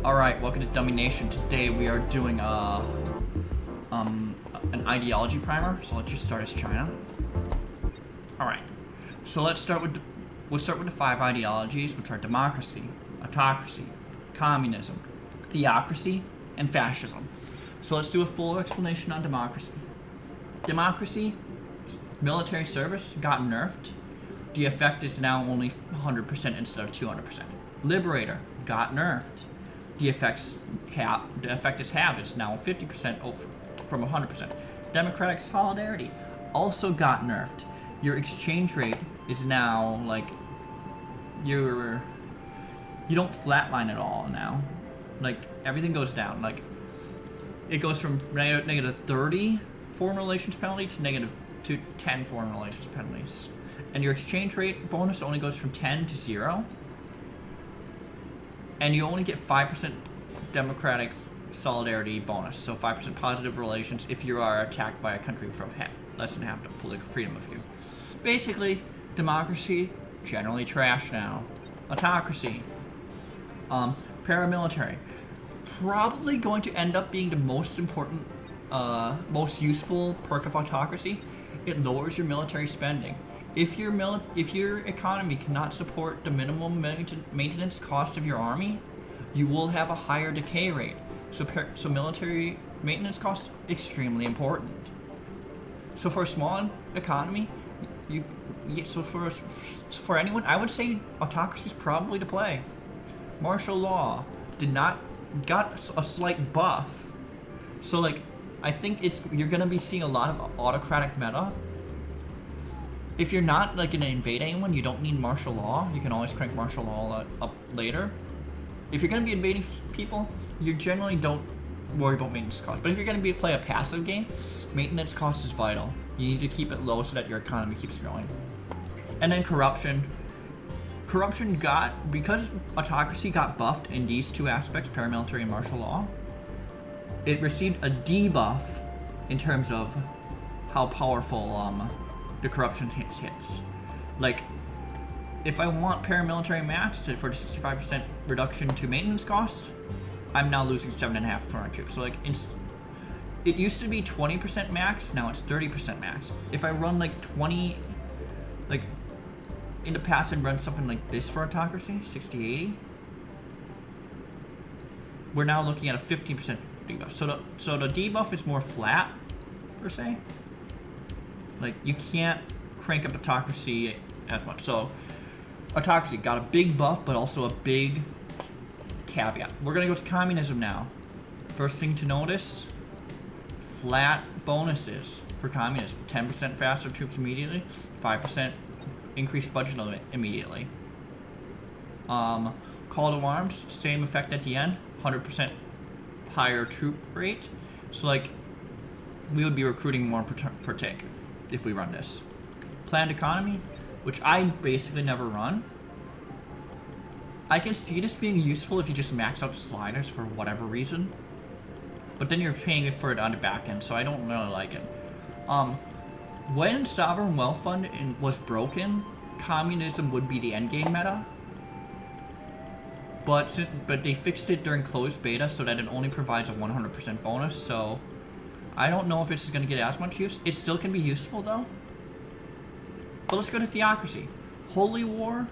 Alright, welcome to Dummynation. Today we are doing an ideology primer, so let's just start as China. Alright, so we'll start with the 5 ideologies, which are democracy, autocracy, communism, theocracy, and fascism. So let's do a full explanation on democracy. Democracy, military service got nerfed. The effect is now only 100% instead of 200%. Liberator got nerfed. The effect is halved. It's now 50% from 100%. Democratic solidarity also got nerfed. Your exchange rate is now like you don't flatline at all now. Like everything goes down. Like it goes from negative 30 foreign relations penalty to 10 foreign relations penalties, and your exchange rate bonus only goes from 10 to 0. And you only get 5% democratic solidarity bonus, so 5% positive relations if you are attacked by a country from less than half the political freedom of you. Basically, democracy, generally trash now. Autocracy, paramilitary, probably going to end up being the most important, most useful perk of autocracy. It lowers your military spending. If your economy cannot support the minimum maintenance cost of your army, you will have a higher decay rate. So military maintenance costs extremely important. So for a small economy, for anyone, I would say autocracy is probably the play. Martial law got a slight buff. So like, I think you're gonna be seeing a lot of autocratic meta. If you're not like gonna invade anyone, you don't need martial law. You can always crank martial law up later. If you're gonna be invading people, you generally don't worry about maintenance costs. But if you're gonna play a passive game, maintenance cost is vital. You need to keep it low so that your economy keeps growing. And then corruption. Because autocracy got buffed in these two aspects, paramilitary and martial law, it received a debuff in terms of how powerful the corruption hits. Like, if I want paramilitary max for the 65% reduction to maintenance cost, I'm now losing 7.5 for my troops. So like, it used to be 20% max, now it's 30% max. If I run like 20, like in the past I'd run something like this for autocracy, 60-80. We're now looking at a 15% debuff. So the debuff is more flat, per se. Like, you can't crank up autocracy as much. So, autocracy got a big buff, but also a big caveat. We're going to go to communism now. First thing to notice, flat bonuses for communism. 10% faster troops immediately, 5% increased budget limit immediately. Call to arms, same effect at the end, 100% higher troop rate. So, like, we would be recruiting more per tick if we run this. Planned economy, which I basically never run. I can see this being useful if you just max out the sliders for whatever reason, but then you're paying for it on the back end, so I don't really like it. When sovereign wealth fund was broken, communism would be the endgame meta, but they fixed it during closed beta so that it only provides a 100% bonus. So I don't know if this is going to get as much use. It still can be useful, though. But let's go to theocracy. Holy War,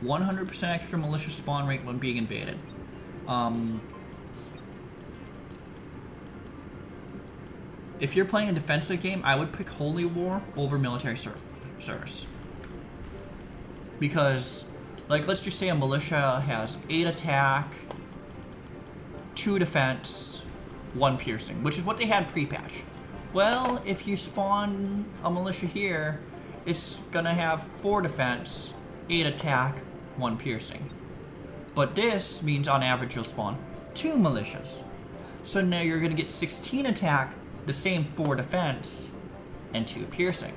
100% extra militia spawn rate when being invaded. If you're playing a defensive game, I would pick Holy War over military service. Because, like, let's just say a militia has 8 attack, 2 defense, 1 piercing, which is what they had pre-patch. Well, if you spawn a militia here, it's gonna have 4 defense, 8 attack, 1 piercing. But this means on average you'll spawn 2 militias. So now you're gonna get 16 attack, the same 4 defense, and 2 piercing.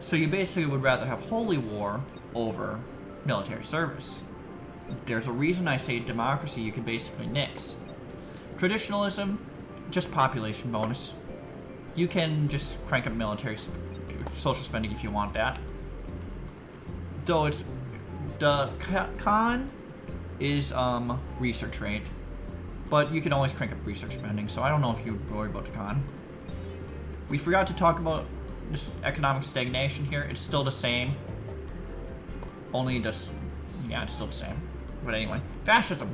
So you basically would rather have Holy War over military service. There's a reason I say democracy you can basically nix. Traditionalism, just population bonus. You can just crank up military social spending if you want that. Though it's the con is research rate. But you can always crank up research spending, so I don't know if you would worry about the con. We forgot to talk about this economic stagnation here. It's still the same. Only just, yeah, it's still the same. But anyway, fascism.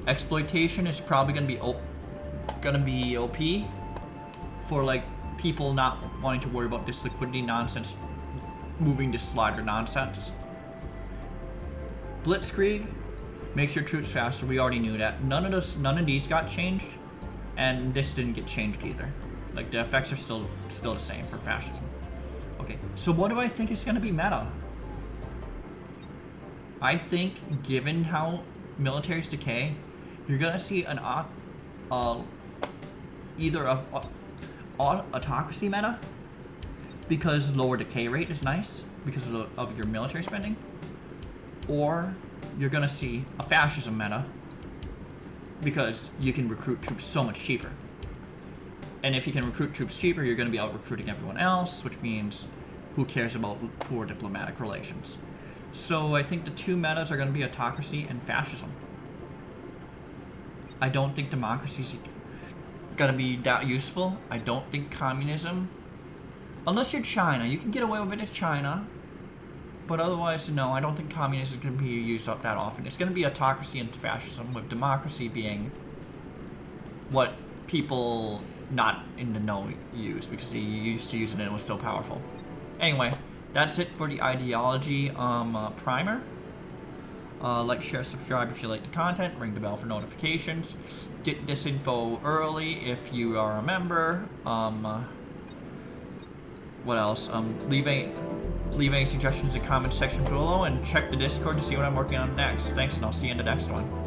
Exploitation is probably gonna be OP for like people not wanting to worry about this liquidity nonsense, moving this slider nonsense. Blitzkrieg makes your troops faster. We already knew that. None of these got changed, and this didn't get changed either. Like the effects are still the same for fascism. Okay, so what do I think is going to be meta? I think, given how militaries decay, you're going to see an either a autocracy meta, because lower decay rate is nice because of your military spending, or you're going to see a fascism meta because you can recruit troops so much cheaper. And if you can recruit troops cheaper, you're going to be out recruiting everyone else, which means who cares about poor diplomatic relations? So I think the two metas are going to be autocracy and fascism. I don't think democracy's going to be that useful. I don't think communism, unless you're China, you can get away with it if China. But otherwise, no, I don't think communism is going to be used up that often. It's going to be autocracy and fascism, with democracy being what people not in the know use, because they used to use it and it was so powerful. Anyway, that's it for the ideology primer. Like, share, subscribe if you like the content. Ring the bell for notifications. Get this info early if you are a member. What else? Leave any suggestions in the comments section below, and check the Discord to see what I'm working on next. Thanks, and I'll see you in the next one.